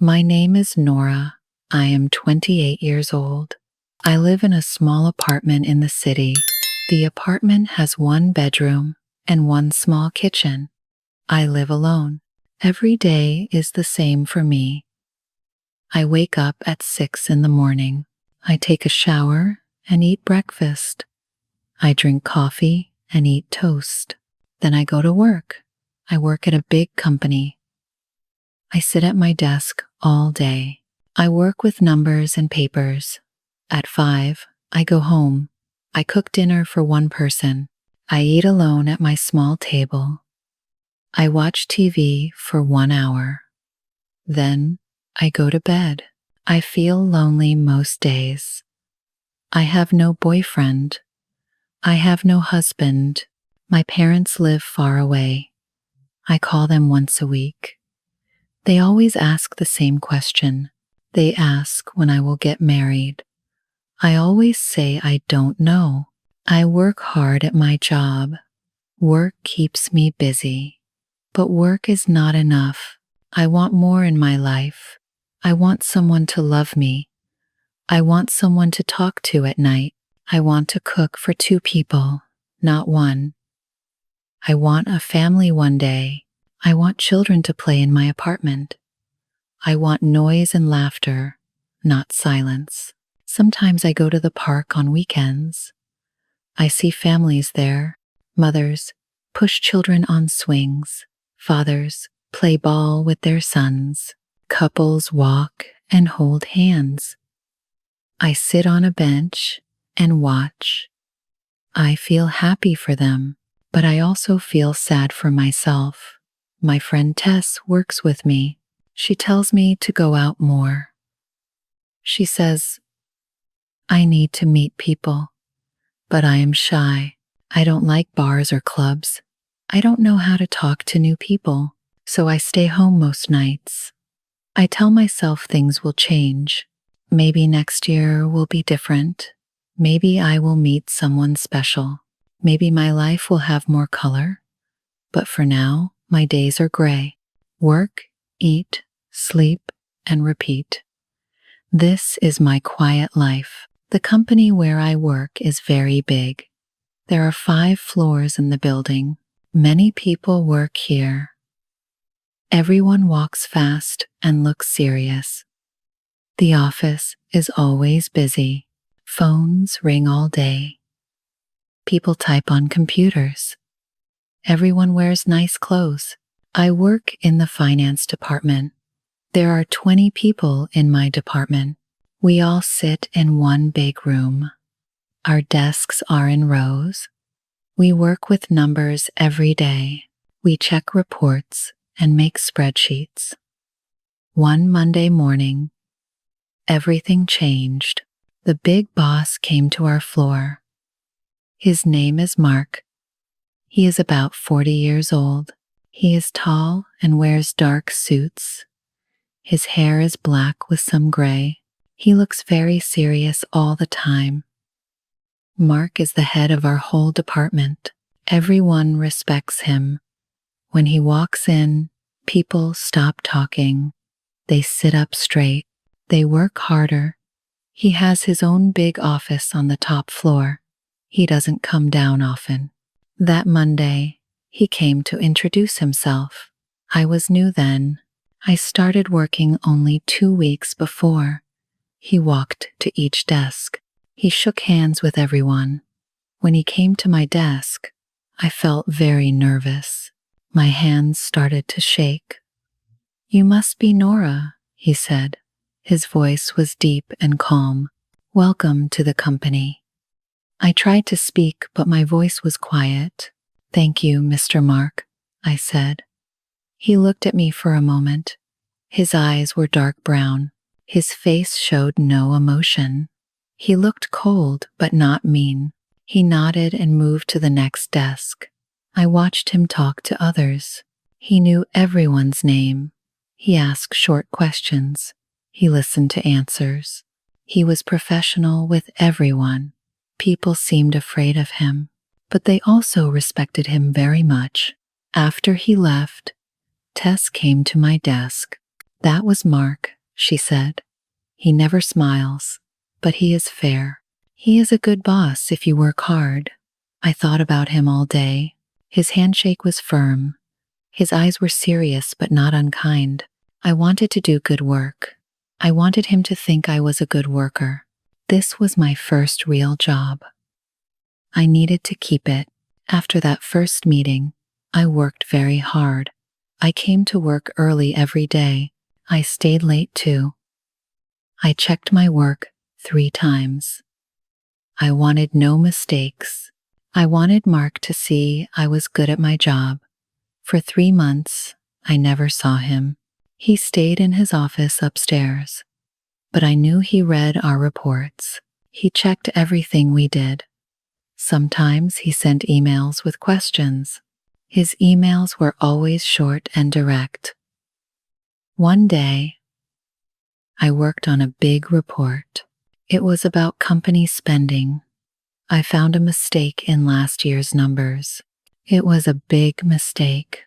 My name is Nora. I am 28 years old. I live in a small apartment in the city. The apartment has one bedroom and one small kitchen. I live alone. Every day is the same for me. I wake up at 6 in the morning. I take a shower and eat breakfast. I drink coffee and eat toast. Then I go to work. I work at a big company. I sit at my desk all day. I work with numbers and papers. At 5, I go home. I cook dinner for one person. I eat alone at my small table. I watch TV for 1 hour. Then I go to bed. I feel lonely most days. I have no boyfriend. I have no husband. My parents live far away. I call them once a week. They always ask the same question. They ask when I will get married. I always say I don't know. I work hard at my job. Work keeps me busy. But work is not enough. I want more in my life. I want someone to love me. I want someone to talk to at night. I want to cook for 2 people, not 1. I want a family one day. I want children to play in my apartment. I want noise and laughter, not silence. Sometimes I go to the park on weekends. I see families there. Mothers push children on swings. Fathers play ball with their sons. Couples walk and hold hands. I sit on a bench and watch. I feel happy for them, but I also feel sad for myself. My friend Tess works with me. She tells me to go out more. She says, I need to meet people, but I am shy. I don't like bars or clubs. I don't know how to talk to new people, so I stay home most nights. I tell myself things will change. Maybe next year will be different. Maybe I will meet someone special. Maybe my life will have more color. But for now, my days are gray. Work, eat, sleep, and repeat. This is my quiet life. The company where I work is very big. There are 5 floors in the building. Many people work here. Everyone walks fast and looks serious. The office is always busy. Phones ring all day. People type on computers. Everyone wears nice clothes. I work in the finance department. There are 20 people in my department. We all sit in one big room. Our desks are in rows. We work with numbers every day. We check reports and make spreadsheets. One Monday morning, everything changed. The big boss came to our floor. His name is Mark. He is about 40 years old. He is tall and wears dark suits. His hair is black with some gray. He looks very serious all the time. Mark is the head of our whole department. Everyone respects him. When he walks in, people stop talking. They sit up straight. They work harder. He has his own big office on the top floor. He doesn't come down often. That Monday, he came to introduce himself. I was new then. I started working only 2 weeks before. He walked to each desk. He shook hands with everyone. When he came to my desk, I felt very nervous. My hands started to shake. You must be Nora, he said. His voice was deep and calm. Welcome to the company. I tried to speak, but my voice was quiet. Thank you, Mr. Mark, I said. He looked at me for a moment. His eyes were dark brown. His face showed no emotion. He looked cold, but not mean. He nodded and moved to the next desk. I watched him talk to others. He knew everyone's name. He asked short questions. He listened to answers. He was professional with everyone. People seemed afraid of him, but they also respected him very much. After he left, Tess came to my desk. That was Mark, she said. He never smiles, but he is fair. He is a good boss if you work hard. I thought about him all day. His handshake was firm. His eyes were serious but not unkind. I wanted to do good work. I wanted him to think I was a good worker. This was my first real job. I needed to keep it. After that first meeting, I worked very hard. I came to work early every day. I stayed late too. I checked my work 3 times. I wanted no mistakes. I wanted Mark to see I was good at my job. For 3 months, I never saw him. He stayed in his office upstairs. But I knew he read our reports. He checked everything we did. Sometimes he sent emails with questions. His emails were always short and direct. One day, I worked on a big report. It was about company spending. I found a mistake in last year's numbers. It was a big mistake.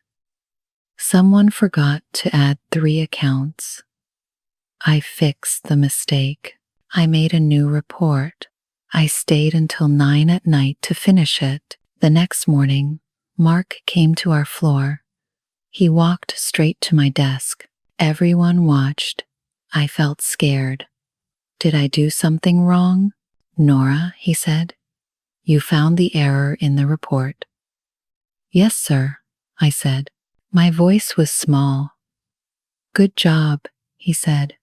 Someone forgot to add 3 accounts. I fixed the mistake. I made a new report. I stayed until 9 at night to finish it. The next morning, Mark came to our floor. He walked straight to my desk. Everyone watched. I felt scared. Did I do something wrong? Nora, he said. You found the error in the report. Yes, sir, I said. My voice was small. Good job, he said.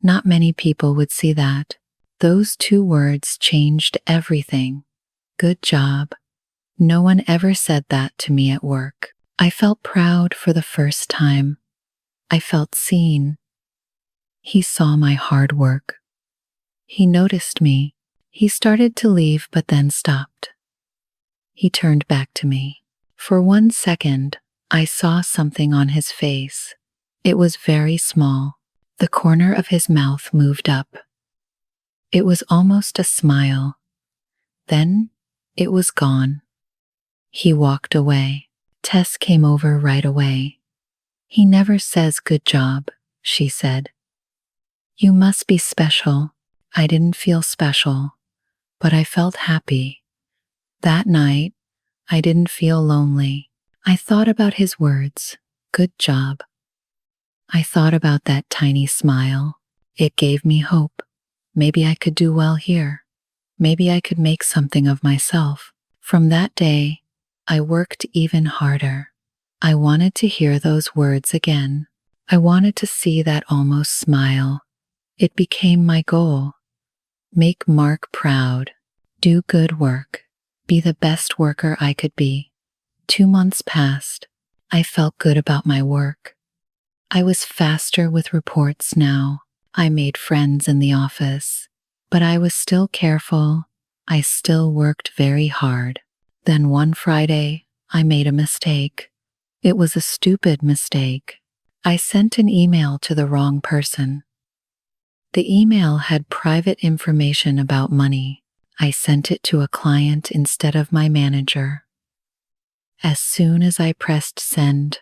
Not many people would see that. Those 2 words changed everything. Good job. No one ever said that to me at work. I felt proud for the first time. I felt seen. He saw my hard work. He noticed me. He started to leave but then stopped. He turned back to me. For 1 second, I saw something on his face. It was very small. The corner of his mouth moved up. It was almost a smile. Then it was gone. He walked away. Tess came over right away. He never says good job, she said. You must be special. I didn't feel special, but I felt happy. That night, I didn't feel lonely. I thought about his words, good job. I thought about that tiny smile. It gave me hope. Maybe I could do well here. Maybe I could make something of myself. From that day, I worked even harder. I wanted to hear those words again. I wanted to see that almost smile. It became my goal. Make Mark proud. Do good work. Be the best worker I could be. 2 months passed. I felt good about my work. I was faster with reports now. I made friends in the office. But I was still careful. I still worked very hard. Then one Friday, I made a mistake. It was a stupid mistake. I sent an email to the wrong person. The email had private information about money. I sent it to a client instead of my manager. As soon as I pressed send,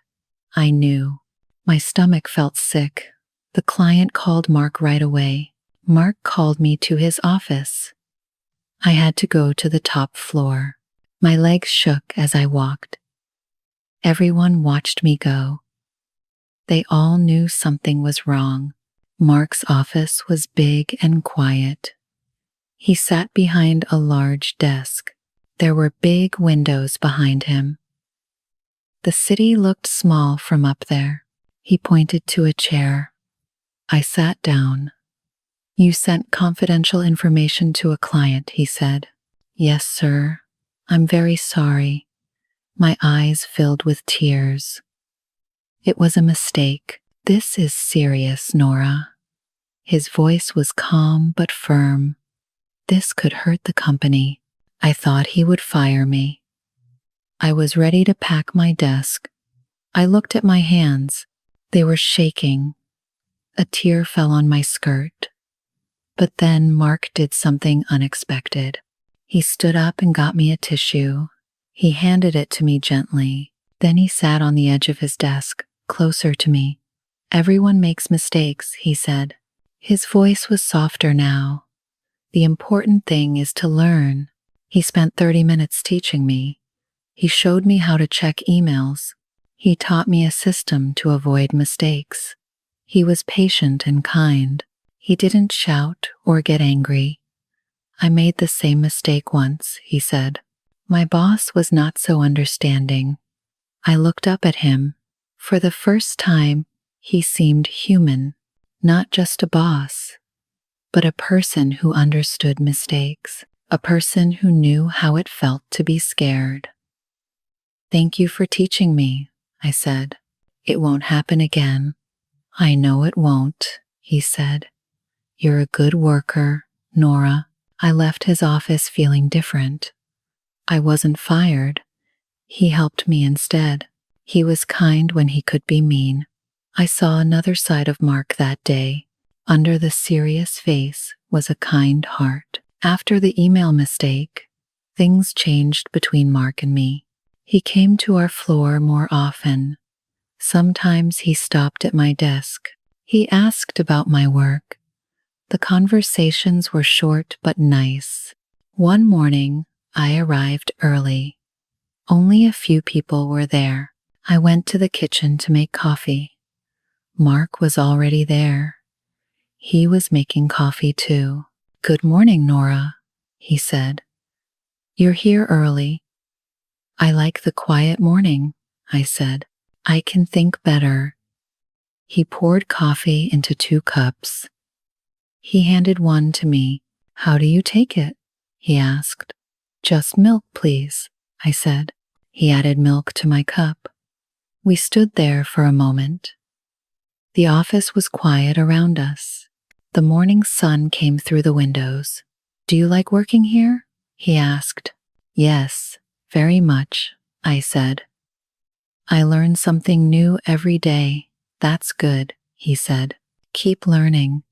I knew. My stomach felt sick. The client called Mark right away. Mark called me to his office. I had to go to the top floor. My legs shook as I walked. Everyone watched me go. They all knew something was wrong. Mark's office was big and quiet. He sat behind a large desk. There were big windows behind him. The city looked small from up there. He pointed to a chair. I sat down. You sent confidential information to a client, he said. Yes, sir. I'm very sorry. My eyes filled with tears. It was a mistake. This is serious, Nora. His voice was calm but firm. This could hurt the company. I thought he would fire me. I was ready to pack my desk. I looked at my hands. They were shaking. A tear fell on my skirt. But then Mark did something unexpected. He stood up and got me a tissue. He handed it to me gently. Then he sat on the edge of his desk, closer to me. Everyone makes mistakes, he said. His voice was softer now. The important thing is to learn. He spent 30 minutes teaching me. He showed me how to check emails. He taught me a system to avoid mistakes. He was patient and kind. He didn't shout or get angry. I made the same mistake once, he said. My boss was not so understanding. I looked up at him. For the first time, he seemed human, not just a boss, but a person who understood mistakes, a person who knew how it felt to be scared. Thank you for teaching me, I said. It won't happen again. I know it won't, he said. You're a good worker, Nora. I left his office feeling different. I wasn't fired. He helped me instead. He was kind when he could be mean. I saw another side of Mark that day. Under the serious face was a kind heart. After the email mistake, things changed between Mark and me. He came to our floor more often. Sometimes he stopped at my desk. He asked about my work. The conversations were short but nice. One morning, I arrived early. Only a few people were there. I went to the kitchen to make coffee. Mark was already there. He was making coffee too. Good morning, Nora, he said. You're here early. I like the quiet morning, I said. I can think better. He poured coffee into 2 cups. He handed one to me. How do you take it? He asked. Just milk, please, I said. He added milk to my cup. We stood there for a moment. The office was quiet around us. The morning sun came through the windows. Do you like working here? He asked. Yes, very much, I said. I learn something new every day. That's good, he said. Keep learning.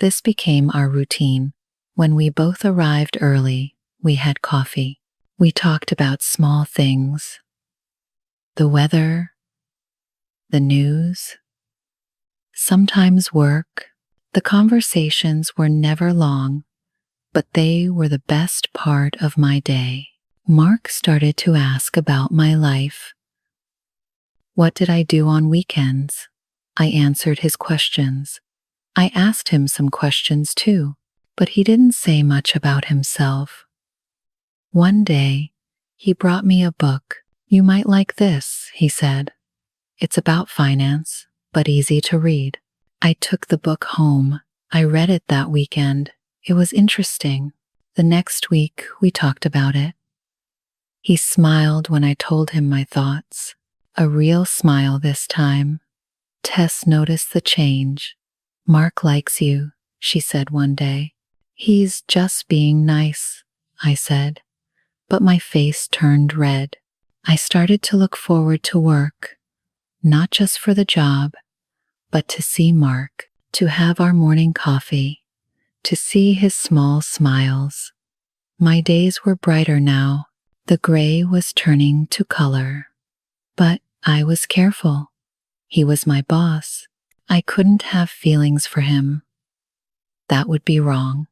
This became our routine. When we both arrived early, we had coffee. We talked about small things. The weather, the news, sometimes work. The conversations were never long, but they were the best part of my day. Mark started to ask about my life. What did I do on weekends? I answered his questions. I asked him some questions too, but he didn't say much about himself. One day, he brought me a book. You might like this, he said. It's about finance, but easy to read. I took the book home. I read it that weekend. It was interesting. The next week, we talked about it. He smiled when I told him my thoughts. A real smile this time. Tess noticed the change. Mark likes you, she said one day. He's just being nice, I said. But my face turned red. I started to look forward to work, not just for the job, but to see Mark, to have our morning coffee, to see his small smiles. My days were brighter now. The gray was turning to color. But I was careful. He was my boss. I couldn't have feelings for him. That would be wrong.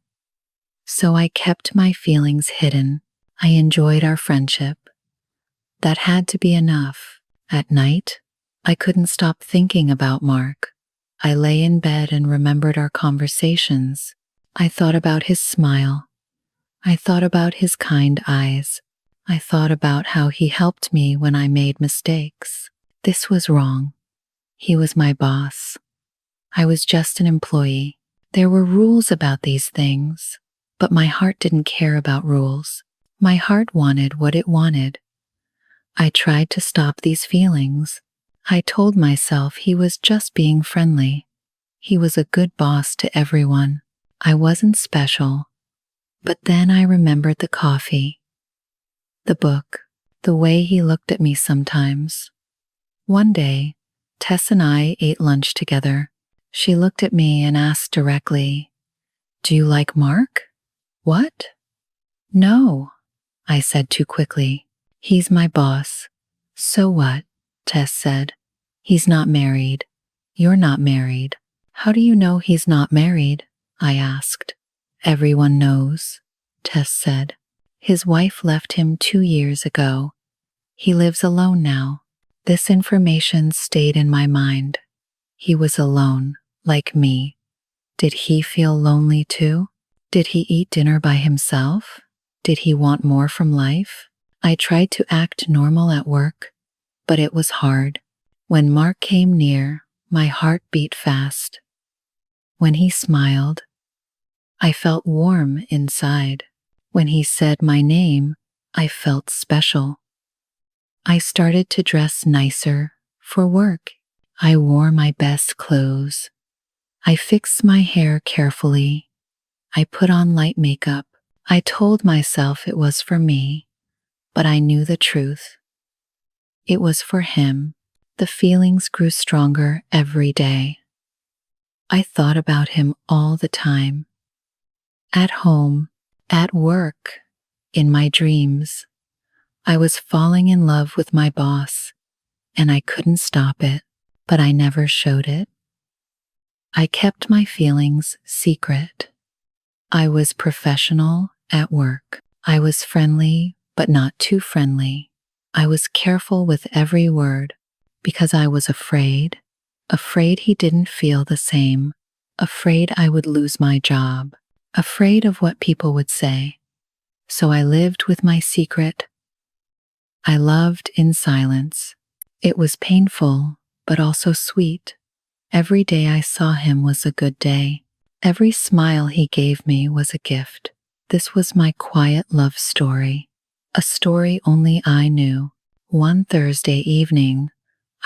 So I kept my feelings hidden. I enjoyed our friendship. That had to be enough. At night, I couldn't stop thinking about Mark. I lay in bed and remembered our conversations. I thought about his smile. I thought about his kind eyes. I thought about how he helped me when I made mistakes. This was wrong. He was my boss. I was just an employee. There were rules about these things, but my heart didn't care about rules. My heart wanted what it wanted. I tried to stop these feelings. I told myself he was just being friendly. He was a good boss to everyone. I wasn't special. But then I remembered the coffee, the book, the way he looked at me sometimes. One day, Tess and I ate lunch together. She looked at me and asked directly, "Do you like Mark?" "What?" "No," I said too quickly. "He's my boss." "So what?" Tess said. "He's not married. You're not married. How do you know he's not married? I asked. Everyone knows, Tess said. His wife left him 2 years ago. He lives alone now. This information stayed in my mind. He was alone, like me. Did he feel lonely too? Did he eat dinner by himself? Did he want more from life? I tried to act normal at work, but it was hard. When Mark came near, my heart beat fast. When he smiled, I felt warm inside. When he said my name, I felt special. I started to dress nicer for work. I wore my best clothes. I fixed my hair carefully. I put on light makeup. I told myself it was for me, but I knew the truth. It was for him. The feelings grew stronger every day. I thought about him all the time. At home, at work, in my dreams. I was falling in love with my boss, and I couldn't stop it, but I never showed it. I kept my feelings secret. I was professional at work. I was friendly, but not too friendly. I was careful with every word because I was afraid he didn't feel the same, afraid I would lose my job, afraid of what people would say. So I lived with my secret. I loved in silence. It was painful, but also sweet. Every day I saw him was a good day. Every smile he gave me was a gift. This was my quiet love story, a story only I knew. One Thursday evening,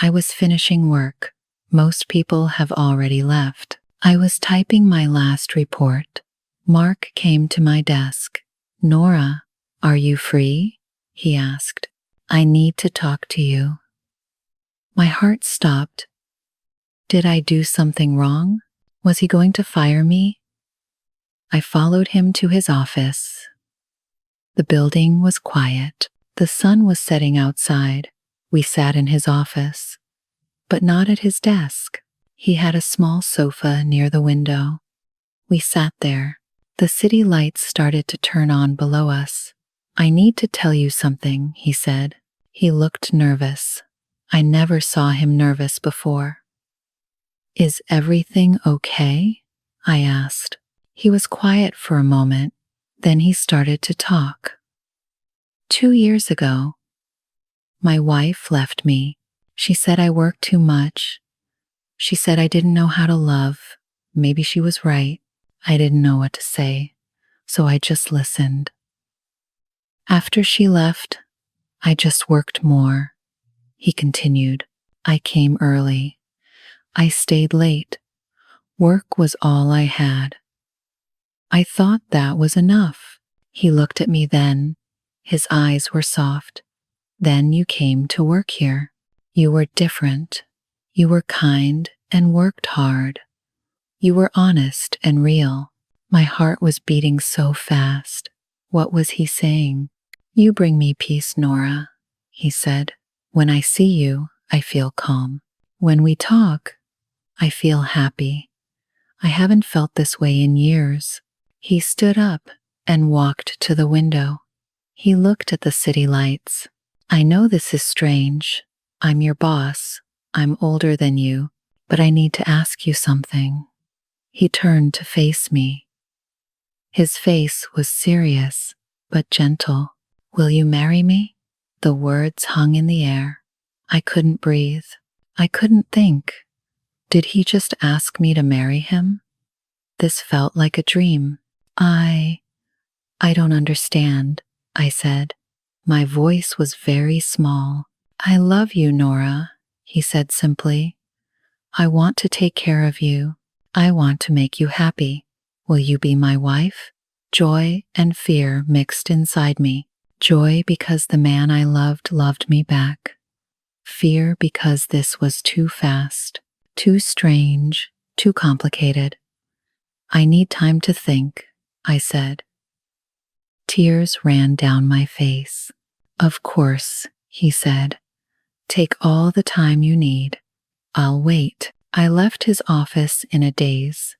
I was finishing work. Most people have already left. I was typing my last report. Mark came to my desk. "Nora, are you free?" he asked. "I need to talk to you." My heart stopped. Did I do something wrong? Was he going to fire me? I followed him to his office. The building was quiet. The sun was setting outside. We sat in his office, but not at his desk. He had a small sofa near the window. We sat there. The city lights started to turn on below us. "I need to tell you something," he said. He looked nervous. I never saw him nervous before. "Is everything okay?" I asked. He was quiet for a moment. Then he started to talk. 2 years ago, my wife left me. She said I worked too much. She said I didn't know how to love. Maybe she was right. I didn't know what to say, so I just listened. After she left, I just worked more. He continued. I came early. I stayed late. Work was all I had. I thought that was enough. He looked at me then. His eyes were soft. Then you came to work here. You were different. You were kind and worked hard. You were honest and real. My heart was beating so fast. What was he saying? "You bring me peace, Nora," he said. "When I see you, I feel calm. When we talk, I feel happy. I haven't felt this way in years." He stood up and walked to the window. He looked at the city lights. "I know this is strange. I'm your boss. I'm older than you, but I need to ask you something." He turned to face me. His face was serious, but gentle. "Will you marry me?" The words hung in the air. I couldn't breathe. I couldn't think. Did he just ask me to marry him? This felt like a dream. I don't understand," I said. My voice was very small. "I love you, Nora," he said simply. "I want to take care of you. I want to make you happy. Will you be my wife?" Joy and fear mixed inside me. Joy because the man I loved me back. Fear because this was too fast, too strange, too complicated. "I need time to think," I said. Tears ran down my face. "Of course," he said. "Take all the time you need. I'll wait." I left his office in a daze.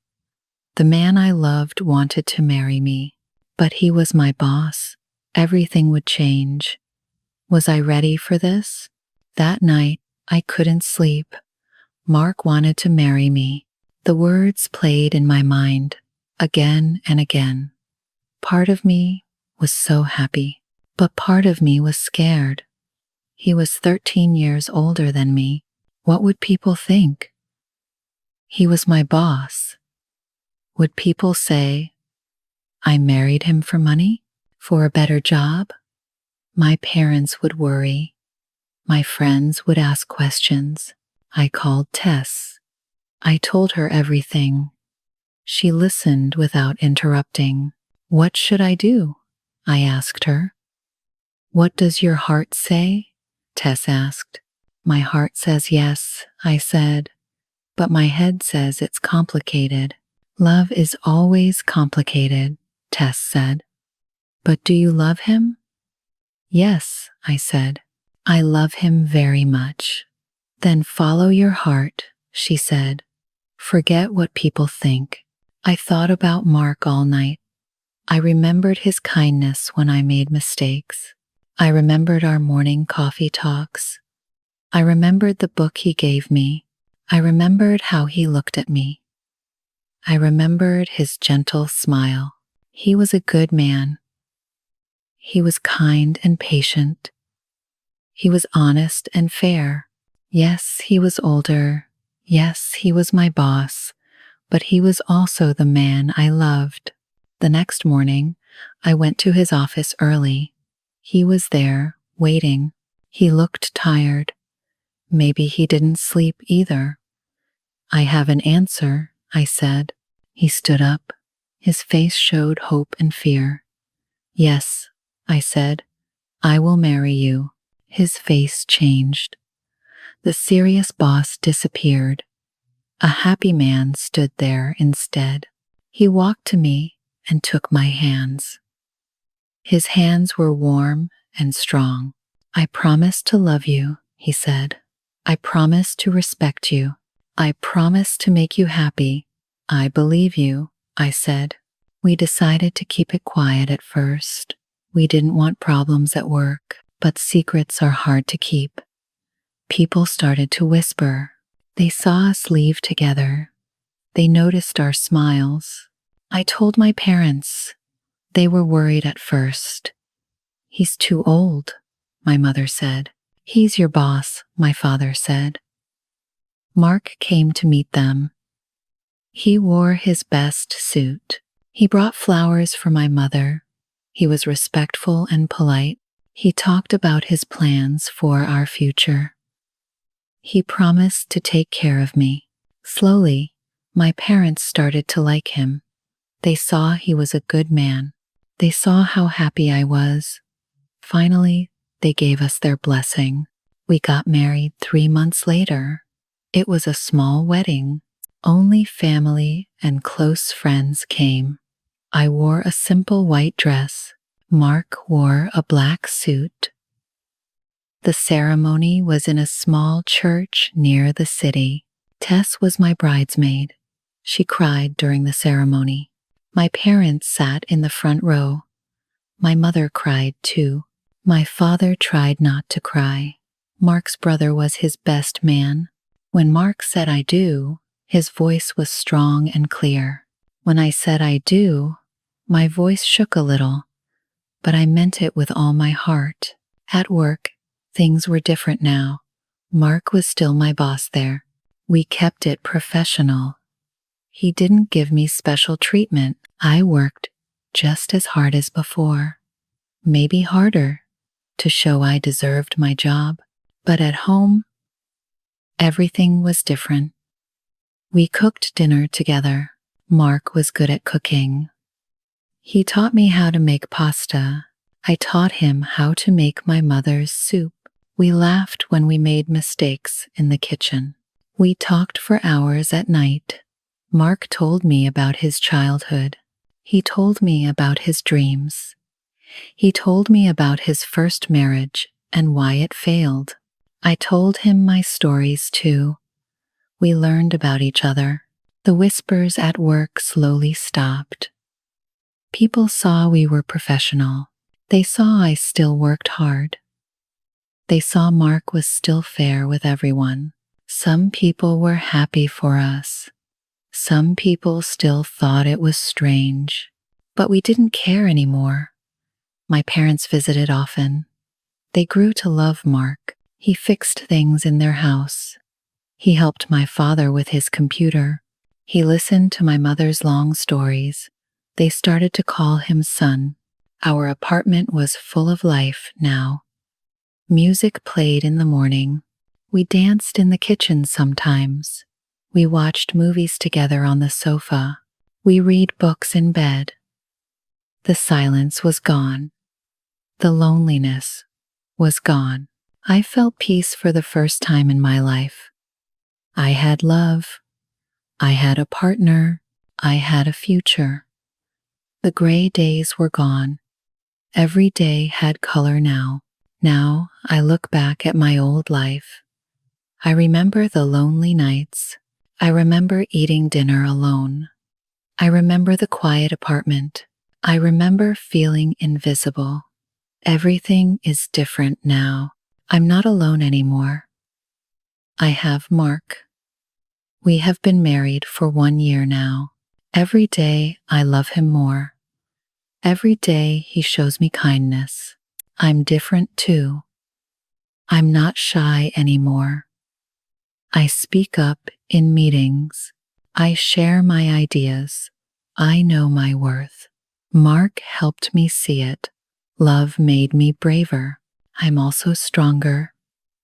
The man I loved wanted to marry me, but he was my boss. Everything would change. Was I ready for this? That night, I couldn't sleep. Mark wanted to marry me. The words played in my mind, again and again. Part of me was so happy, but part of me was scared. He was 13 years older than me. What would people think? He was my boss. Would people say, I married him for money? For a better job? My parents would worry. My friends would ask questions. I called Tess. I told her everything. She listened without interrupting. What should I do? I asked her. What does your heart say? Tess asked. My heart says yes, I said, but my head says it's complicated. Love is always complicated, Tess said. But do you love him? Yes, I said. I love him very much. Then follow your heart, she said. Forget what people think. I thought about Mark all night. I remembered his kindness when I made mistakes. I remembered our morning coffee talks. I remembered the book he gave me. I remembered how he looked at me. I remembered his gentle smile. He was a good man. He was kind and patient. He was honest and fair. Yes, he was older. Yes, he was my boss, but he was also the man I loved. The next morning, I went to his office early. He was there, waiting. He looked tired. Maybe he didn't sleep either. I have an answer, I said. He stood up. His face showed hope and fear. Yes, I said, I will marry you. His face changed. The serious boss disappeared. A happy man stood there instead. He walked to me and took my hands. His hands were warm and strong. I promise to love you, he said. I promise to respect you. I promise to make you happy. I believe you, I said. We decided to keep it quiet at first. We didn't want problems at work, but secrets are hard to keep. People started to whisper. They saw us leave together. They noticed our smiles. I told my parents. They were worried at first. He's too old, my mother said. He's your boss, my father said. Mark came to meet them. He wore his best suit. He brought flowers for my mother. He was respectful and polite. He talked about his plans for our future. He promised to take care of me. Slowly, my parents started to like him. They saw he was a good man. They saw how happy I was. Finally, they gave us their blessing. We got married 3 months later. It was a small wedding. Only family and close friends came. I wore a simple white dress. Mark wore a black suit. The ceremony was in a small church near the city. Tess was my bridesmaid. She cried during the ceremony. My parents sat in the front row. My mother cried too. My father tried not to cry. Mark's brother was his best man. When Mark said I do, his voice was strong and clear. When I said I do, my voice shook a little, but I meant it with all my heart. At work, things were different now. Mark was still my boss there. We kept it professional. He didn't give me special treatment. I worked just as hard as before, maybe harder, to show I deserved my job. But at home, everything was different. We cooked dinner together. Mark was good at cooking. He taught me how to make pasta. I taught him how to make my mother's soup. We laughed when we made mistakes in the kitchen. We talked for hours at night. Mark told me about his childhood. He told me about his dreams. He told me about his first marriage and why it failed. I told him my stories too. We learned about each other. The whispers at work slowly stopped. People saw we were professional. They saw I still worked hard. They saw Mark was still fair with everyone. Some people were happy for us. Some people still thought it was strange. But we didn't care anymore. My parents visited often. They grew to love Mark. He fixed things in their house. He helped my father with his computer. He listened to my mother's long stories. They started to call him son. Our apartment was full of life now. Music played in the morning. We danced in the kitchen sometimes. We watched movies together on the sofa. We read books in bed. The silence was gone. The loneliness was gone. I felt peace for the first time in my life. I had love. I had a partner. I had a future. The gray days were gone. Every day had color now. Now I look back at my old life. I remember the lonely nights. I remember eating dinner alone. I remember the quiet apartment. I remember feeling invisible. Everything is different now. I'm not alone anymore. I have Mark. We have been married for 1 year now. Every day I love him more. Every day he shows me kindness. I'm different too. I'm not shy anymore. I speak up in meetings. I share my ideas. I know my worth. Mark helped me see it. Love made me braver. I'm also stronger.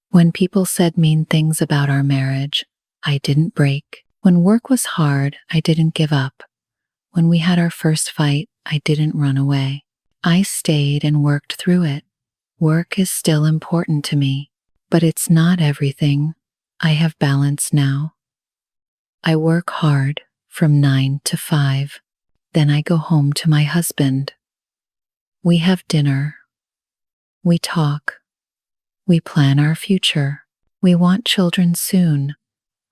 When people said mean things about our marriage, I didn't break. When work was hard, I didn't give up. When we had our first fight, I didn't run away. I stayed and worked through it. Work is still important to me, but it's not everything. I have balance now. I work hard from 9 to 5. Then I go home to my husband. We have dinner. We talk. We plan our future. We want children soon.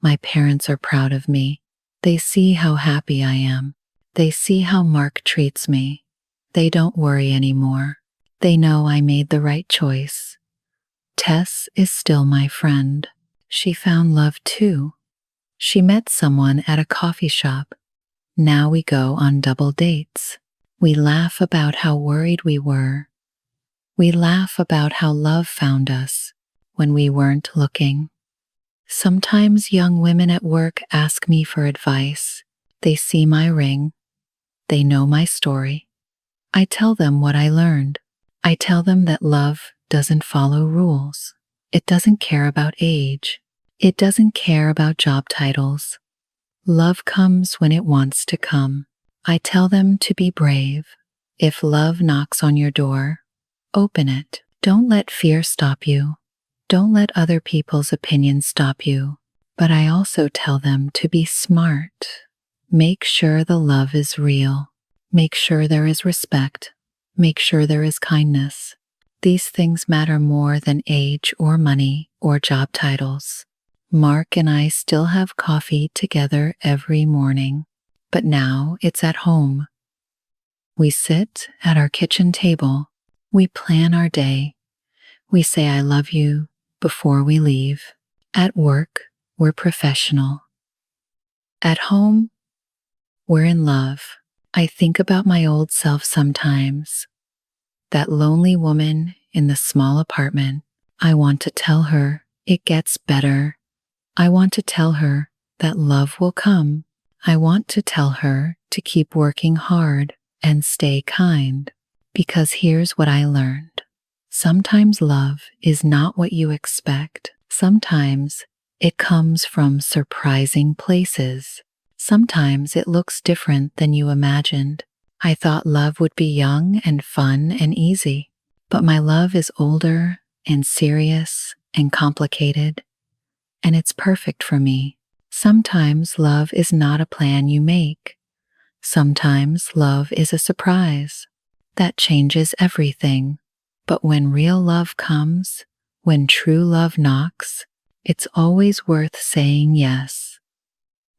My parents are proud of me. They see how happy I am. They see how Mark treats me. They don't worry anymore. They know I made the right choice. Tess is still my friend. She found love too. She met someone at a coffee shop. Now we go on double dates. We laugh about how worried we were. We laugh about how love found us when we weren't looking. Sometimes young women at work ask me for advice. They see my ring. They know my story. I tell them what I learned. I tell them that love doesn't follow rules. It doesn't care about age. It doesn't care about job titles. Love comes when it wants to come. I tell them to be brave. If love knocks on your door, open it. Don't let fear stop you. Don't let other people's opinions stop you. But I also tell them to be smart. Make sure the love is real. Make sure there is respect. Make sure there is kindness. These things matter more than age or money or job titles. Mark and I still have coffee together every morning, but now it's at home. We sit at our kitchen table. We plan our day. We say I love you before we leave. At work, we're professional. At home, we're in love. I think about my old self sometimes. That lonely woman in the small apartment. I want to tell her it gets better. I want to tell her that love will come. I want to tell her to keep working hard and stay kind. Because here's what I learned. Sometimes love is not what you expect. Sometimes it comes from surprising places. Sometimes it looks different than you imagined. I thought love would be young and fun and easy, but my love is older and serious and complicated, and it's perfect for me. Sometimes love is not a plan you make. Sometimes love is a surprise. That changes everything. But when real love comes, when true love knocks, it's always worth saying yes.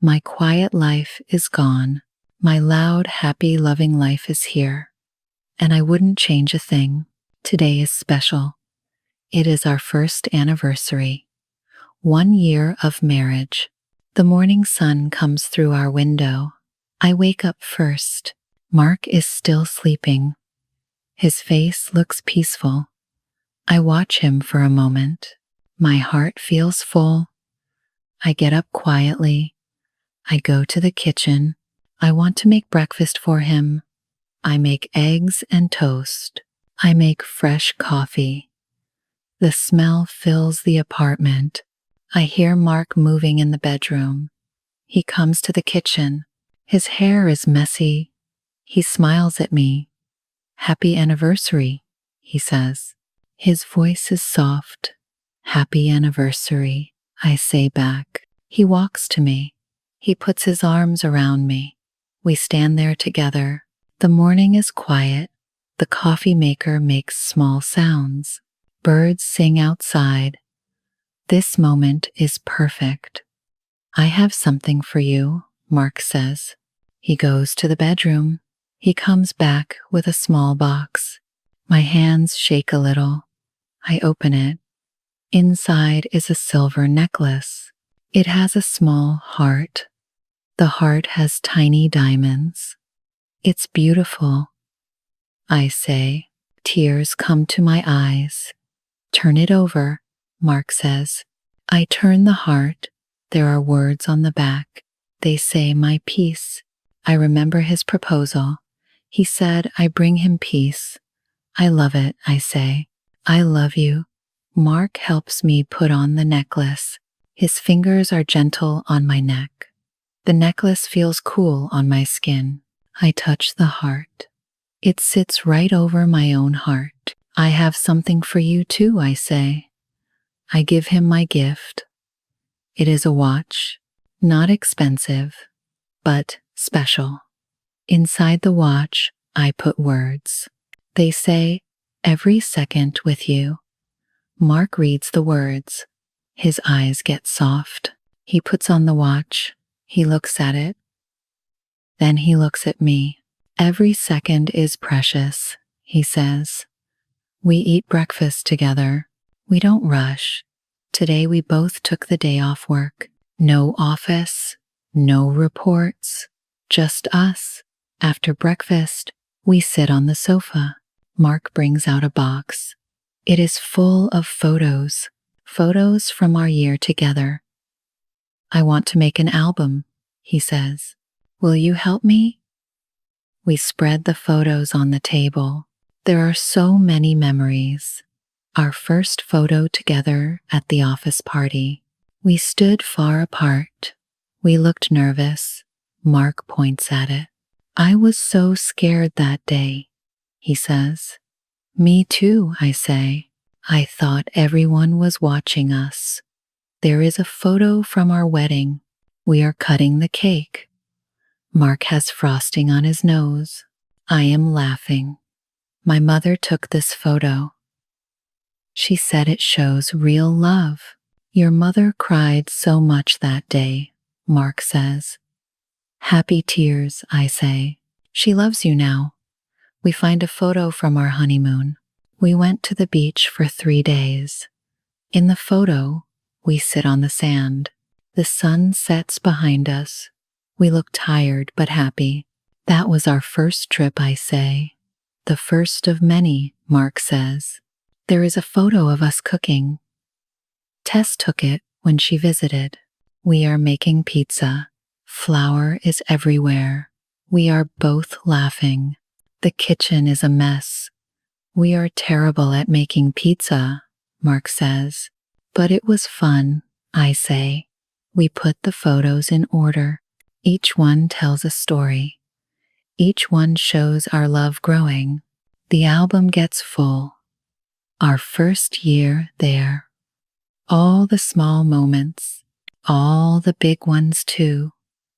My quiet life is gone. My loud, happy, loving life is here. And I wouldn't change a thing. Today is special. It is our first anniversary. 1 year of marriage. The morning sun comes through our window. I wake up first. Mark is still sleeping. His face looks peaceful. I watch him for a moment. My heart feels full. I get up quietly. I go to the kitchen. I want to make breakfast for him. I make eggs and toast. I make fresh coffee. The smell fills the apartment. I hear Mark moving in the bedroom. He comes to the kitchen. His hair is messy. He smiles at me. "Happy anniversary," he says. His voice is soft. "Happy anniversary," I say back. He walks to me. He puts his arms around me. We stand there together. The morning is quiet. The coffee maker makes small sounds. Birds sing outside. This moment is perfect. "I have something for you," Mark says. He goes to the bedroom. He comes back with a small box. My hands shake a little. I open it. Inside is a silver necklace. It has a small heart. The heart has tiny diamonds. It's beautiful. I say. Tears come to my eyes. "Turn it over," Mark says. I turn the heart. There are words on the back. They say my peace. I remember his proposal. He said I bring him peace. I love it, I say. "I love you." Mark helps me put on the necklace. His fingers are gentle on my neck. The necklace feels cool on my skin. I touch the heart. It sits right over my own heart. "I have something for you too," I say. I give him my gift. It is a watch, not expensive, but special. Inside the watch, I put words. They say, "Every second with you." Mark reads the words. His eyes get soft. He puts on the watch. He looks at it. Then he looks at me. "Every second is precious," he says. We eat breakfast together. We don't rush. Today we both took the day off work. No office, no reports, just us. After breakfast, we sit on the sofa. Mark brings out a box. It is full of photos from our year together. "I want to make an album," he says. "Will you help me?" We spread the photos on the table. There are so many memories. Our first photo together at the office party. We stood far apart. We looked nervous. Mark points at it. "I was so scared that day," he says. "Me too," I say. "I thought everyone was watching us." There is a photo from our wedding. We are cutting the cake. Mark has frosting on his nose. I am laughing. My mother took this photo. She said it shows real love. "Your mother cried so much that day," Mark says. Happy tears, I say. "She loves you now." We find a photo from our honeymoon. We went to the beach for 3 days. In the photo, we sit on the sand. The sun sets behind us. We look tired but happy. "That was our first trip," I say. "The first of many," Mark says. There is a photo of us cooking. Tess took it when she visited. We are making pizza. Flour is everywhere. We are both laughing. The kitchen is a mess. "We are terrible at making pizza," Mark says. "But it was fun," I say. We put the photos in order. Each one tells a story. Each one shows our love growing. The album gets full. Our first year there. All the small moments, all the big ones too.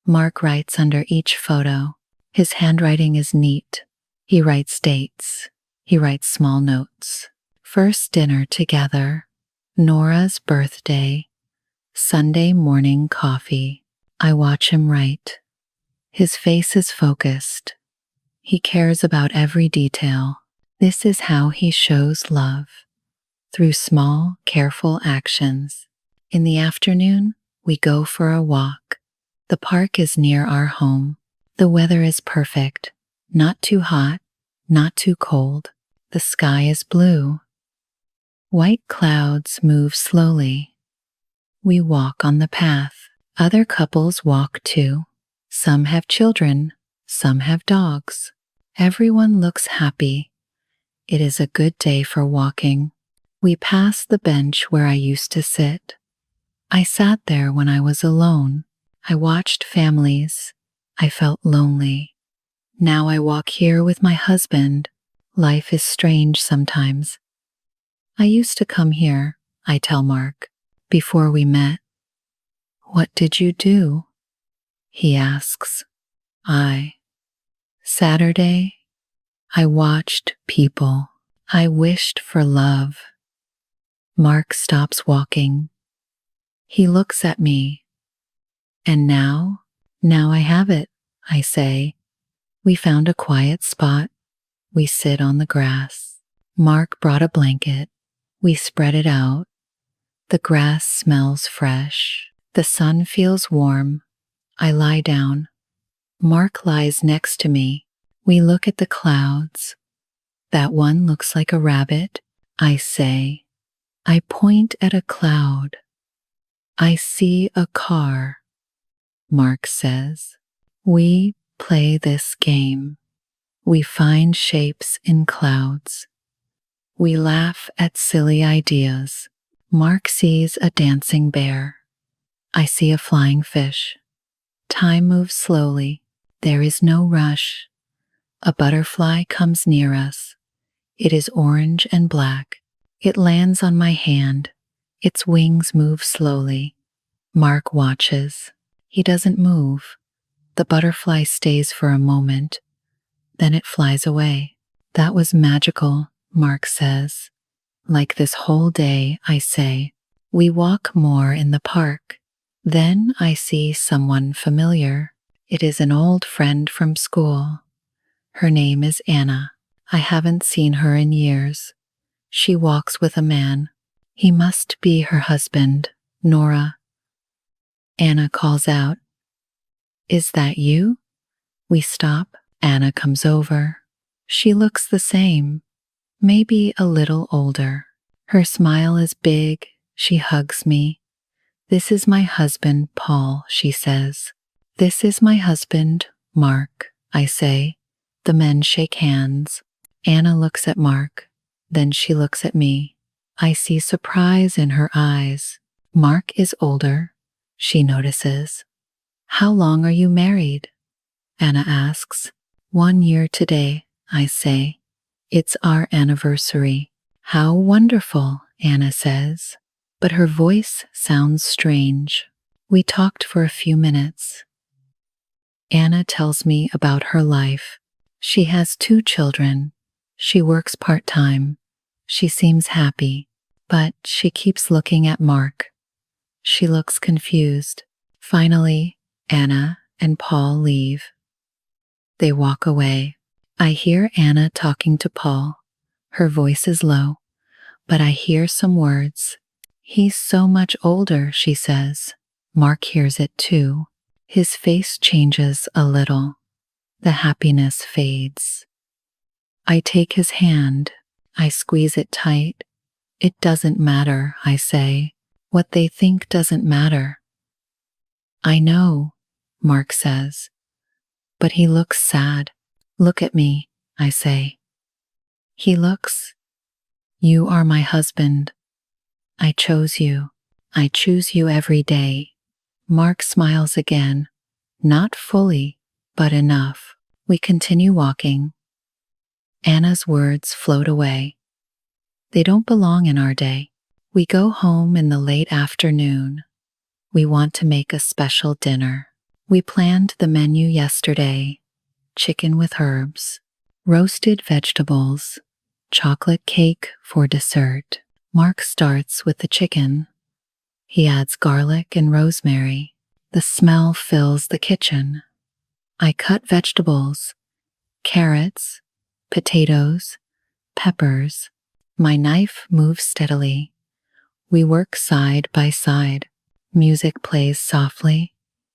Mark writes under each photo. His handwriting is neat. He writes dates. He writes small notes. First dinner together. Nora's birthday. Sunday morning coffee. I watch him write. His face is focused. He cares about every detail. This is how he shows love, through small, careful actions. In the afternoon, we go for a walk. The park is near our home. The weather is perfect, not too hot, not too cold. The sky is blue. White clouds move slowly. We walk on the path. Other couples walk too. Some have children, some have dogs. Everyone looks happy. It is a good day for walking. We pass the bench where I used to sit. I sat there when I was alone. I watched families. I felt lonely. Now I walk here with my husband. Life is strange sometimes. I used to come here, I tell Mark, before we met. What did you do? He asks. Saturday, I watched people. I wished for love. Mark stops walking. He looks at me. And now I have it, I say. We found a quiet spot. We sit on the grass. Mark brought a blanket. We spread it out. The grass smells fresh. The sun feels warm. I lie down. Mark lies next to me. We look at the clouds. That one looks like a rabbit, I say. I point at a cloud. I see a car, Mark says. We play this game. We find shapes in clouds. We laugh at silly ideas. Mark sees a dancing bear. I see a flying fish. Time moves slowly. There is no rush. A butterfly comes near us. It is orange and black. It lands on my hand. Its wings move slowly. Mark watches. He doesn't move. The butterfly stays for a moment. Then it flies away. That was magical, Mark says. Like this whole day, I say. We walk more in the park. Then I see someone familiar. It is an old friend from school. Her name is Anna. I haven't seen her in years. She walks with a man. He must be her husband, Nora. Anna calls out, "Is that you?" We stop. Anna comes over. She looks the same, maybe a little older. Her smile is big. She hugs me. "This is my husband, Paul," she says. "This is my husband, Mark," I say. The men shake hands. Anna looks at Mark. Then she looks at me. I see surprise in her eyes. Mark is older, she notices. "How long are you married?" Anna asks. 1 year today, I say. "It's our anniversary." "How wonderful," Anna says. But her voice sounds strange. We talked for a few minutes. Anna tells me about her life. She has 2 children. She works part-time. She seems happy, but she keeps looking at Mark. She looks confused. Finally, Anna and Paul leave. They walk away. I hear Anna talking to Paul. Her voice is low, but I hear some words. "He's so much older," she says. Mark hears it too. His face changes a little. The happiness fades. I take his hand. I squeeze it tight. "It doesn't matter," I say. "What they think doesn't matter." "I know," Mark says. But he looks sad. "Look at me," I say. He looks. "You are my husband. I chose you. I choose you every day." Mark smiles again. Not fully, but enough. We continue walking. Anna's words float away. They don't belong in our day. We go home in the late afternoon. We want to make a special dinner. We planned the menu yesterday. Chicken with herbs, roasted vegetables, chocolate cake for dessert. Mark starts with the chicken. He adds garlic and rosemary. The smell fills the kitchen. I cut vegetables, carrots, potatoes, peppers. My knife moves steadily. We work side by side. Music plays softly.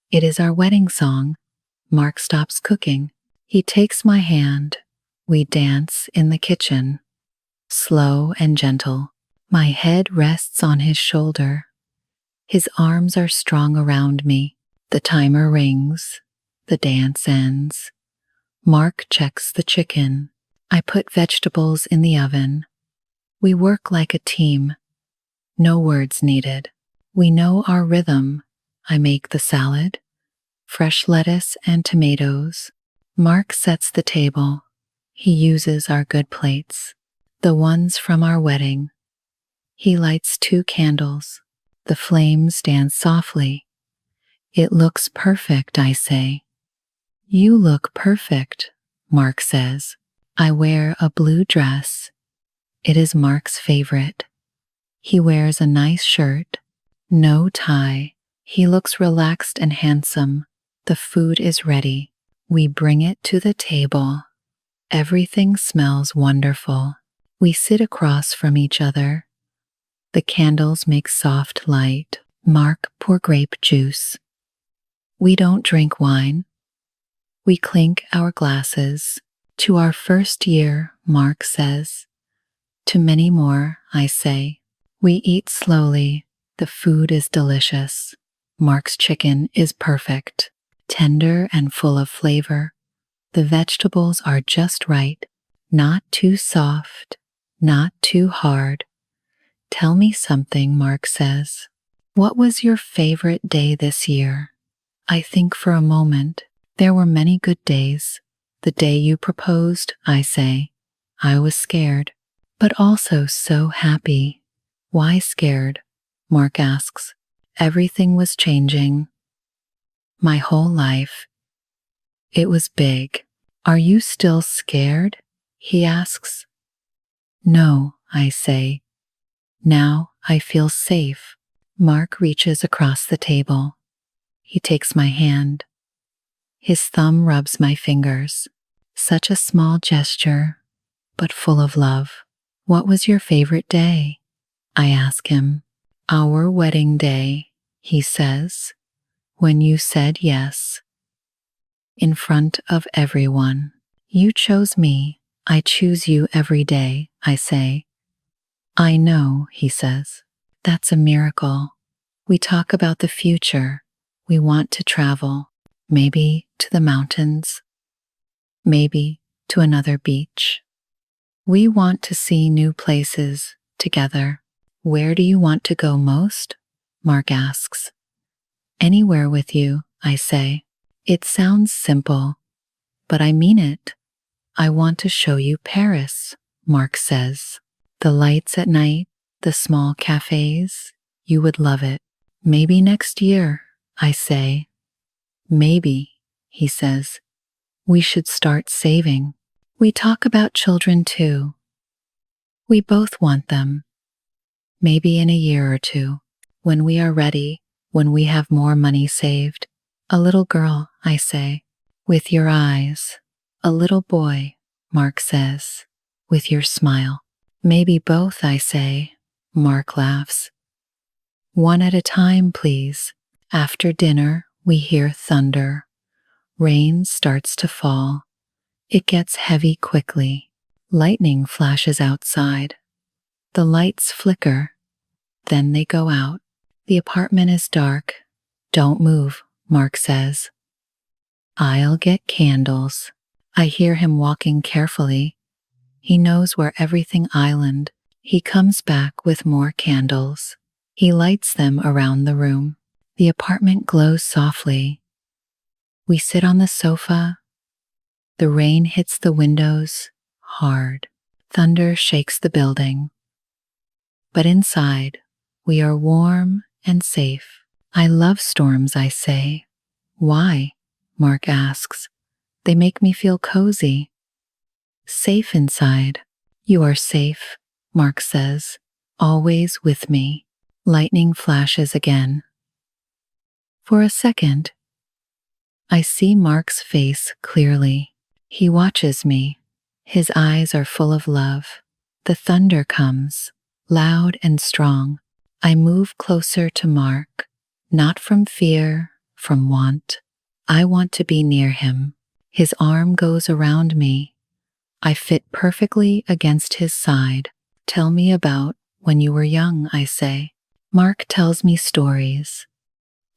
It is our wedding song. Mark stops cooking. He takes my hand. We dance in the kitchen. Slow and gentle. My head rests on his shoulder. His arms are strong around me. The timer rings. The dance ends. Mark checks the chicken. I put vegetables in the oven. We work like a team. No words needed. We know our rhythm. I make the salad, fresh lettuce and tomatoes. Mark sets the table. He uses our good plates, the ones from our wedding. He lights 2 candles. The flames dance softly. It looks perfect, I say. You look perfect, Mark says. I wear a blue dress. It is Mark's favorite. He wears a nice shirt, no tie. He looks relaxed and handsome. The food is ready. We bring it to the table. Everything smells wonderful. We sit across from each other. The candles make soft light. Mark pour grape juice. We don't drink wine. We clink our glasses. To our first year, Mark says. To many more, I say. We eat slowly. The food is delicious. Mark's chicken is perfect, tender and full of flavor. The vegetables are just right, not too soft, not too hard. Tell me something, Mark says. What was your favorite day this year? I think for a moment. There were many good days. The day you proposed, I say. I was scared, but also so happy. Why scared? Mark asks. Everything was changing. My whole life. It was big. Are you still scared? He asks. No, I say. Now I feel safe. Mark reaches across the table. He takes my hand. His thumb rubs my fingers. Such a small gesture, but full of love. What was your favorite day? I ask him. Our wedding day, he says, when you said yes. In front of everyone. You chose me. I choose you every day, I say. I know, he says. That's a miracle. We talk about the future. We want to travel. Maybe to the mountains. Maybe to another beach. We want to see new places together. Where do you want to go most? Mark asks. Anywhere with you, I say. It sounds simple, but I mean it. I want to show you Paris, Mark says. The lights at night, the small cafes, you would love it. Maybe next year, I say. Maybe, he says. We should start saving. We talk about children too. We both want them. Maybe in a year or two, when we are ready, when we have more money saved. A little girl, I say, with your eyes. A little boy, Mark says, with your smile. Maybe both, I say. Mark laughs. One at a time, please. After dinner, we hear thunder. Rain starts to fall. It gets heavy quickly. Lightning flashes outside. The lights flicker. Then they go out. The apartment is dark. Don't move, Mark says. I'll get candles. I hear him walking carefully. He knows where everything island. He comes back with more candles. He lights them around the room. The apartment glows softly. We sit on the sofa. The rain hits the windows hard. Thunder shakes the building. But inside, we are warm and safe. I love storms, I say. Why? Mark asks. They make me feel cozy. Safe inside. You are safe, Mark says. Always with me. Lightning flashes again. For a second, I see Mark's face clearly. He watches me. His eyes are full of love. The thunder comes, loud and strong. I move closer to Mark, not from fear, from want. I want to be near him. His arm goes around me. I fit perfectly against his side. Tell me about when you were young, I say. Mark tells me stories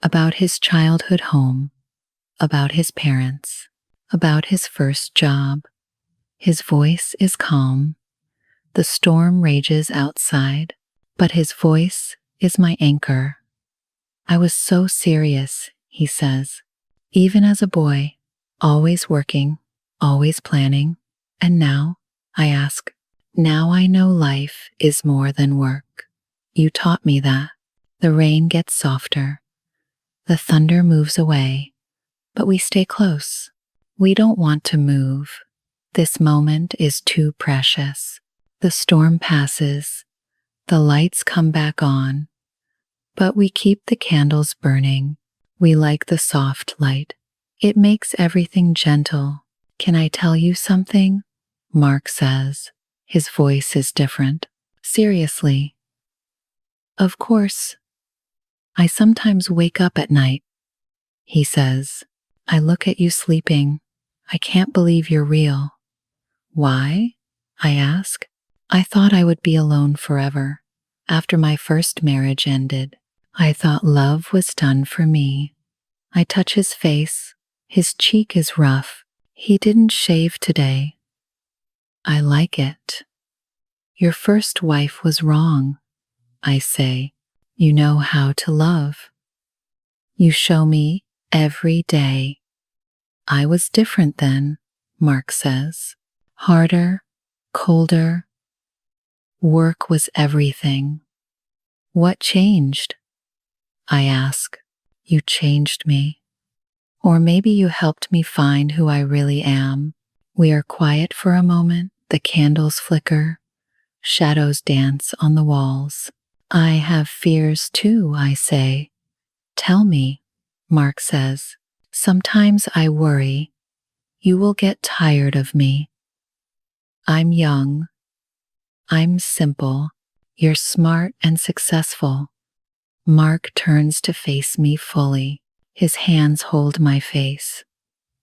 about his childhood home, about his parents, about his first job. His voice is calm. The storm rages outside, but his voice is my anchor. I was so serious, he says, even as a boy, always working, always planning. And now, I ask, now I know life is more than work. You taught me that. The rain gets softer. The thunder moves away, but we stay close. We don't want to move. This moment is too precious. The storm passes. The lights come back on. But we keep the candles burning. We like the soft light. It makes everything gentle. Can I tell you something? Mark says. His voice is different. Seriously. Of course. I sometimes wake up at night. He says, I look at you sleeping. I can't believe you're real. Why? I ask. I thought I would be alone forever. After my first marriage ended, I thought love was done for me. I touch his face. His cheek is rough. He didn't shave today. I like it. Your first wife was wrong, I say. You know how to love. You show me every day. I was different then, Mark says. Harder, colder. Work was everything. What changed? I ask. You changed me. Or maybe you helped me find who I really am. We are quiet for a moment. The candles flicker. Shadows dance on the walls. I have fears too, I say. Tell me, Mark says. Sometimes I worry you will get tired of me. I'm young. I'm simple. You're smart and successful. Mark turns to face me fully. His hands hold my face.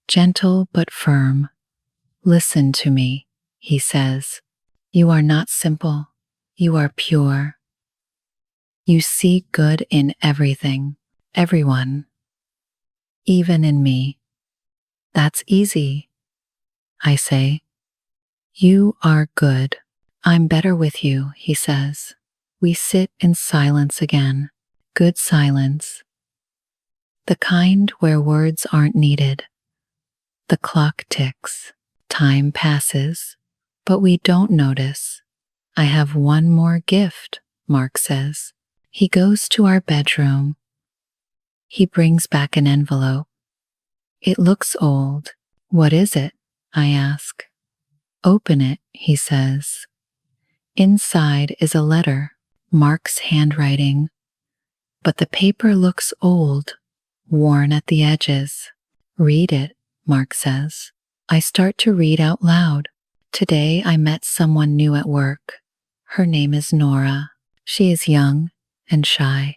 Gentle but firm. Listen to me, he says. You are not simple. You are pure. You see good in everything, everyone, even in me. That's easy, I say. You are good. I'm better with you, he says. We sit in silence again. Good silence. The kind where words aren't needed. The clock ticks. Time passes, but we don't notice. I have one more gift, Mark says. He goes to our bedroom. He brings back an envelope. It looks old. What is it? I ask. Open it, he says. Inside is a letter, Mark's handwriting. But the paper looks old, worn at the edges. Read it, Mark says. I start to read out loud. Today I met someone new at work. Her name is Nora. She is young and shy,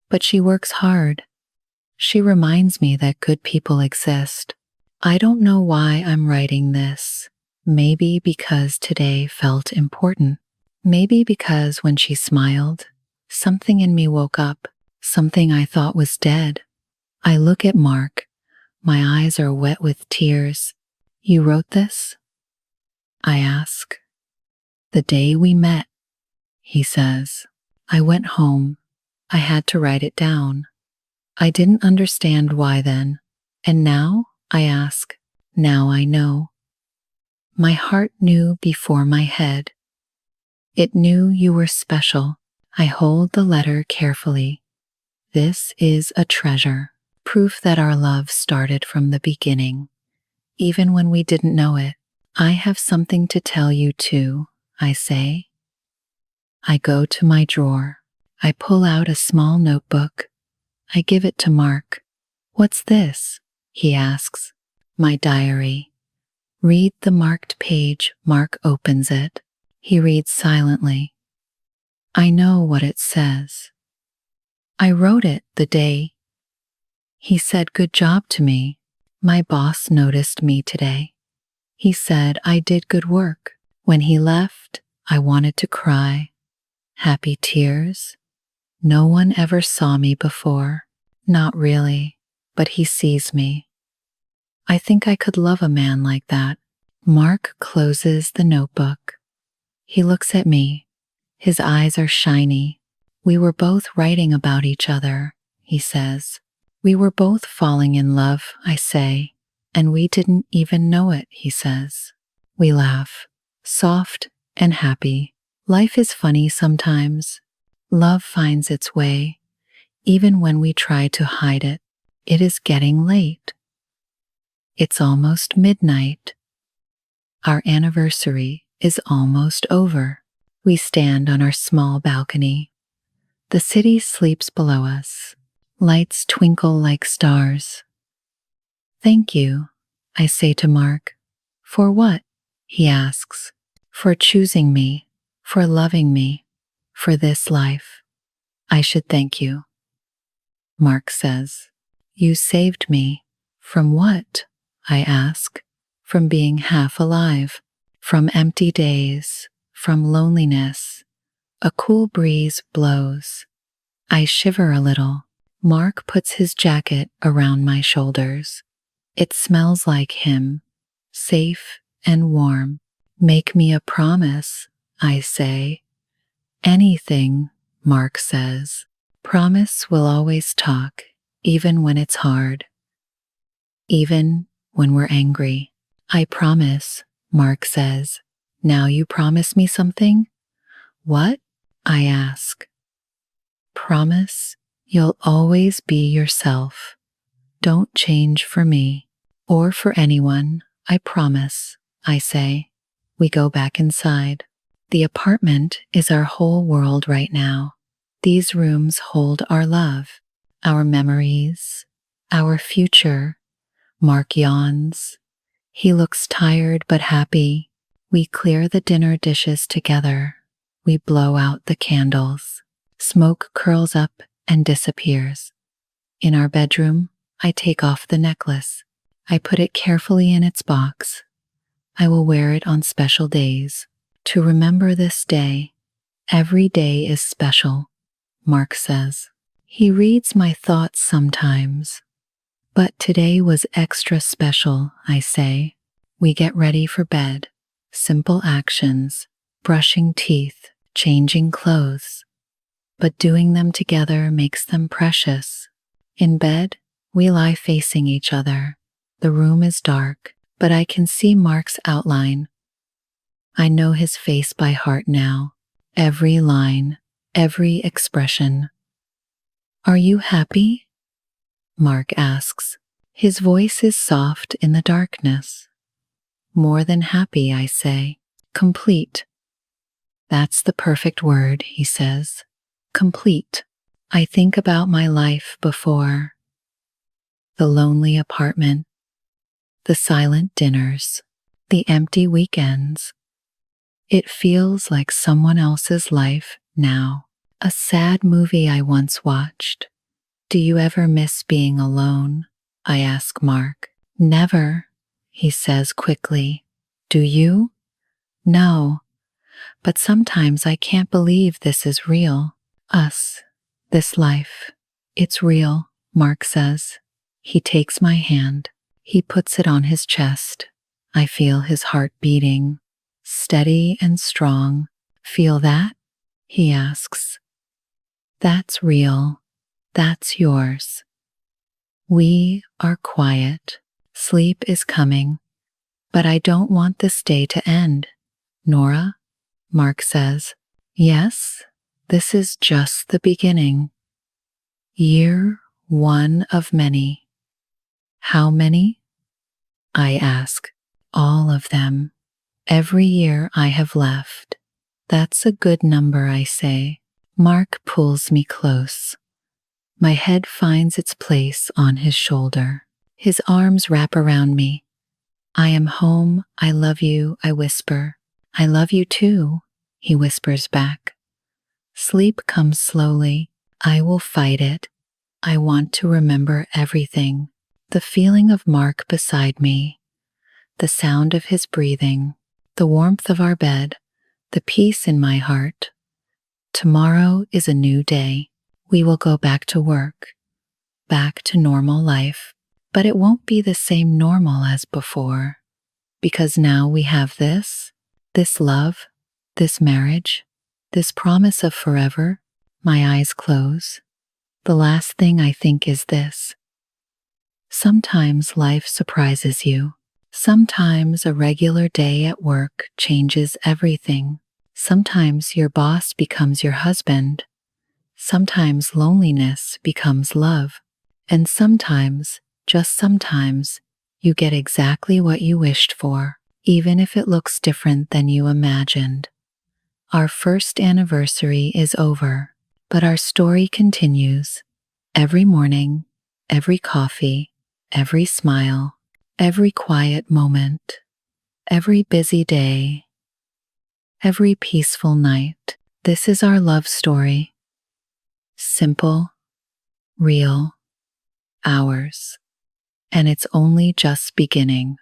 but she works hard. She reminds me that good people exist. I don't know why I'm writing this. Maybe because today felt important. Maybe because when she smiled, something in me woke up, something I thought was dead. I look at Mark. My eyes are wet with tears. You wrote this? I ask. The day we met, he says. I went home. I had to write it down. I didn't understand why then. And now, I ask. Now I know. My heart knew before my head. It knew you were special. I hold the letter carefully. This is a treasure, proof that our love started from the beginning, even when we didn't know it. I have something to tell you too, I say. I go to my drawer. I pull out a small notebook. I give it to Mark. What's this? He asks. My diary. Read the marked page. Mark opens it. He reads silently. I know what it says. I wrote it the day. He said good job to me. My boss noticed me today. He said I did good work. When he left, I wanted to cry. Happy tears. No one ever saw me before. Not really, but he sees me. I think I could love a man like that. Mark closes the notebook. He looks at me. His eyes are shiny. We were both writing about each other, he says. We were both falling in love, I say, and we didn't even know it, he says. We laugh, soft and happy. Life is funny sometimes. Love finds its way, even when we try to hide it. It is getting late. It's almost midnight. Our anniversary is almost over. We stand on our small balcony. The city sleeps below us. Lights twinkle like stars. Thank you, I say to Mark. For what? He asks. For choosing me, for loving me, for this life. I should thank you. Mark says. You saved me. From what? I ask. From being half alive, from empty days, from loneliness. A cool breeze blows. I shiver a little. Mark puts his jacket around my shoulders. It smells like him, safe and warm. Make me a promise, I say. Anything, Mark says. Promise we'll always talk, even when it's hard. Even when we're angry. I promise, Mark says. Now you promise me something? What? I ask. Promise you'll always be yourself. Don't change for me or for anyone, I promise, I say. We go back inside. The apartment is our whole world right now. These rooms hold our love, our memories, our future. Mark yawns. He looks tired but happy. We clear the dinner dishes together. We blow out the candles. Smoke curls up and disappears. In our bedroom, I take off the necklace. I put it carefully in its box. I will wear it on special days. To remember this day. Every day is special, Mark says. He reads my thoughts sometimes. But today was extra special, I say. We get ready for bed. Simple actions, brushing teeth, changing clothes. But doing them together makes them precious. In bed, we lie facing each other. The room is dark, but I can see Mark's outline. I know his face by heart now. Every line, every expression. Are you happy? Mark asks. His voice is soft in the darkness. More than happy, I say. Complete. That's the perfect word, he says. Complete. I think about my life before. The lonely apartment. The silent dinners. The empty weekends. It feels like someone else's life now. A sad movie I once watched. Do you ever miss being alone? I ask Mark. Never, he says quickly. Do you? No, but sometimes I can't believe this is real. Us, this life. It's real, Mark says. He takes my hand. He puts it on his chest. I feel his heart beating. Steady and strong. Feel that? He asks. That's real. That's yours. We are quiet. Sleep is coming. But I don't want this day to end. Nora, Mark says. Yes, this is just the beginning. Year 1 of many. How many? I ask. All of them. Every year I have left. That's a good number, I say. Mark pulls me close. My head finds its place on his shoulder. His arms wrap around me. I am home, I love you, I whisper. I love you too, he whispers back. Sleep comes slowly. I will fight it. I want to remember everything. The feeling of Mark beside me, the sound of his breathing, the warmth of our bed, the peace in my heart. Tomorrow is a new day. We will go back to work, back to normal life. But it won't be the same normal as before, because now we have this love, this marriage, this promise of forever. My eyes close. The last thing I think is this. Sometimes life surprises you. Sometimes a regular day at work changes everything. Sometimes your boss becomes your husband. Sometimes loneliness becomes love. And sometimes, just sometimes, you get exactly what you wished for, even if it looks different than you imagined. Our first anniversary is over, but our story continues. Every morning, every coffee, every smile, every quiet moment, every busy day, every peaceful night. This is our love story. Simple, real, ours. And it's only just beginning.